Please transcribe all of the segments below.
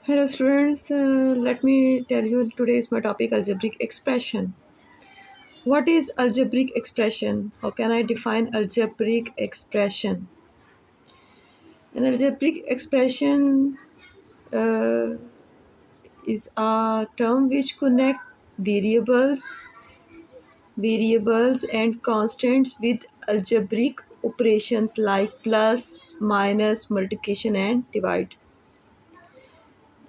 Hello students, let me tell you today's my topic algebraic expression. What is algebraic expression? How can I define algebraic expression? An algebraic expression uh, is a term which connect variables, variables and constants with algebraic operations like plus, minus, multiplication and divide.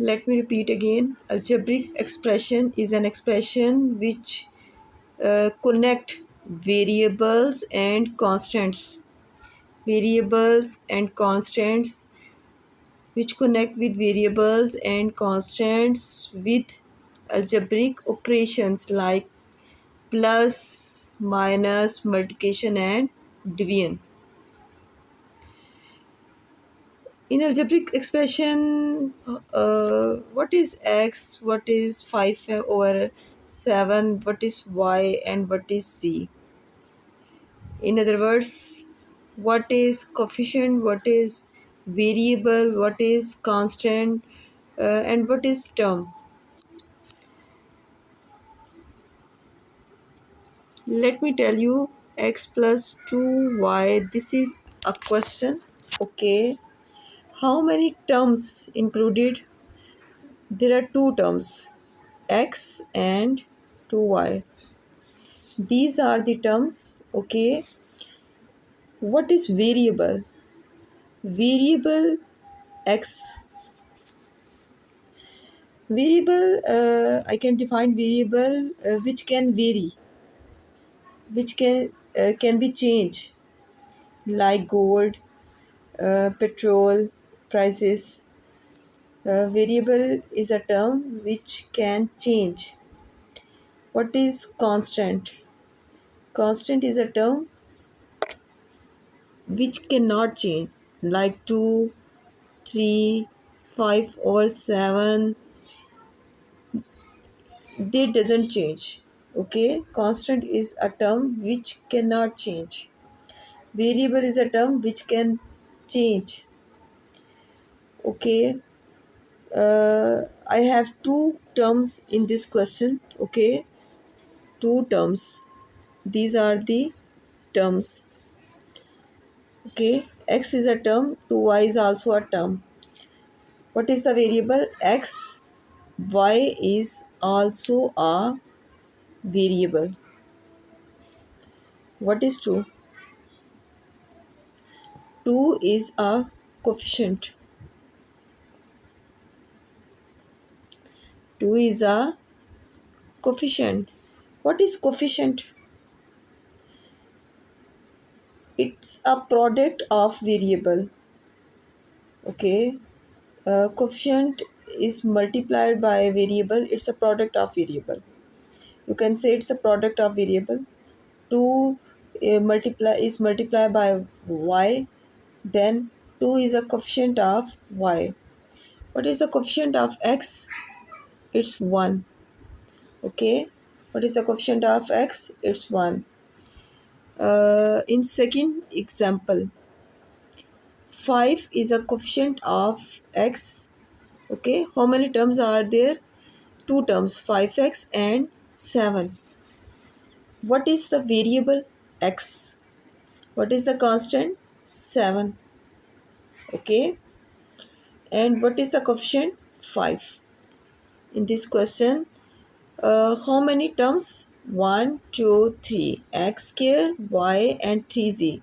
Let me repeat again. Algebraic expression is an expression which connect variables and constants. Variables and constants which connect with variables and constants with algebraic operations like plus, minus, multiplication and division. In algebraic expression, what is x, what is 5 over 7, what is y, and what is z? In other words, what is coefficient, what is variable, what is constant, and what is term. Let me tell you x plus 2y. This is a question. Okay. How many terms included? There are two terms, x and 2y. These are the terms. Okay. What is variable? Variable x. Variable, I can define variable which can vary, which can be changed, like gold, petrol prices. Variable is a term which can change. What is constant? Constant is a term which cannot change, like 2, 3, 5 or 7. They doesn't change. Okay, constant is a term which cannot change. Variable is a term which can change. Okay, I have two terms in this question. Okay, two terms. These are the terms. Okay, x is a term, 2y is also a term. What is the variable? X. Y is also a variable. What is 2? 2 is a coefficient. 2 is a coefficient. What is coefficient? It's a product of variable. Okay, coefficient is multiplied by a variable. It's a product of variable. You can say it's a product of variable. 2 multiplied by y, then 2 is a coefficient of y. What is the coefficient of x? It's 1. Okay, what is the coefficient of x? It's 1. In second example, 5 is a coefficient of x. Okay, how many terms are there? Two terms, 5x and 7. What is the variable? X. What is the constant? 7. Okay, and what is the coefficient? 5. In this question, how many terms? 1, 2, 3. X square, y and 3z.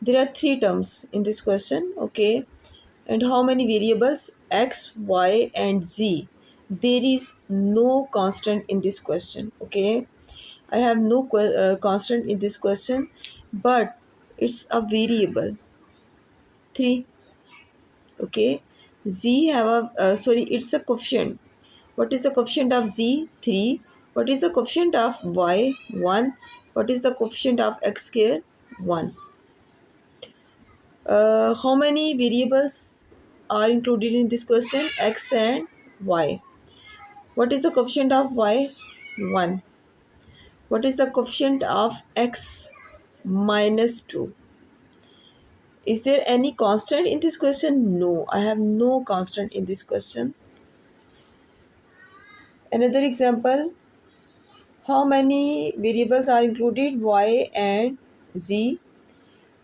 There are 3 terms in this question. Okay, and how many variables? X, y and z. There is no constant in this question. Okay, I have no constant in this question, but it's a variable 3. Okay, z have a sorry, it's a coefficient. What is the coefficient of z? 3. What is the coefficient of y? 1. What is the coefficient of x square? 1. How many variables are included in this question? X and y. What is the coefficient of y? 1. What is the coefficient of x? Minus 2. Is there any constant in this question? No, I have no constant in this question. Another example, how many variables are included? Y and Z.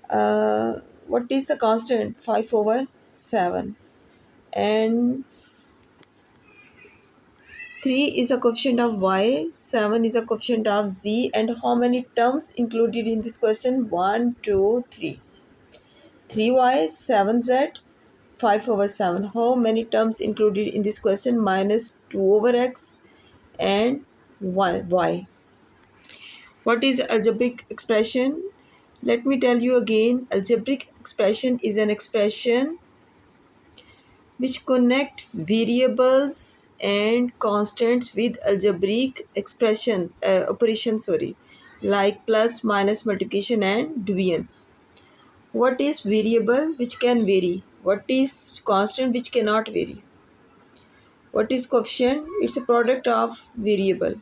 What is the constant? 5/7. And 3 is a coefficient of Y, 7 is a coefficient of Z. And how many terms included in this question? 1, 2, 3. 3y, 7z, 5/7. How many terms included in this question? Minus 2/x and 1 y. What is algebraic expression? Let me tell you again. Algebraic expression is an expression which connect variables and constants with algebraic expression operation, like plus, minus, multiplication and division. What is variable which can vary? What is constant which cannot vary? What is coefficient? It's a product of variable.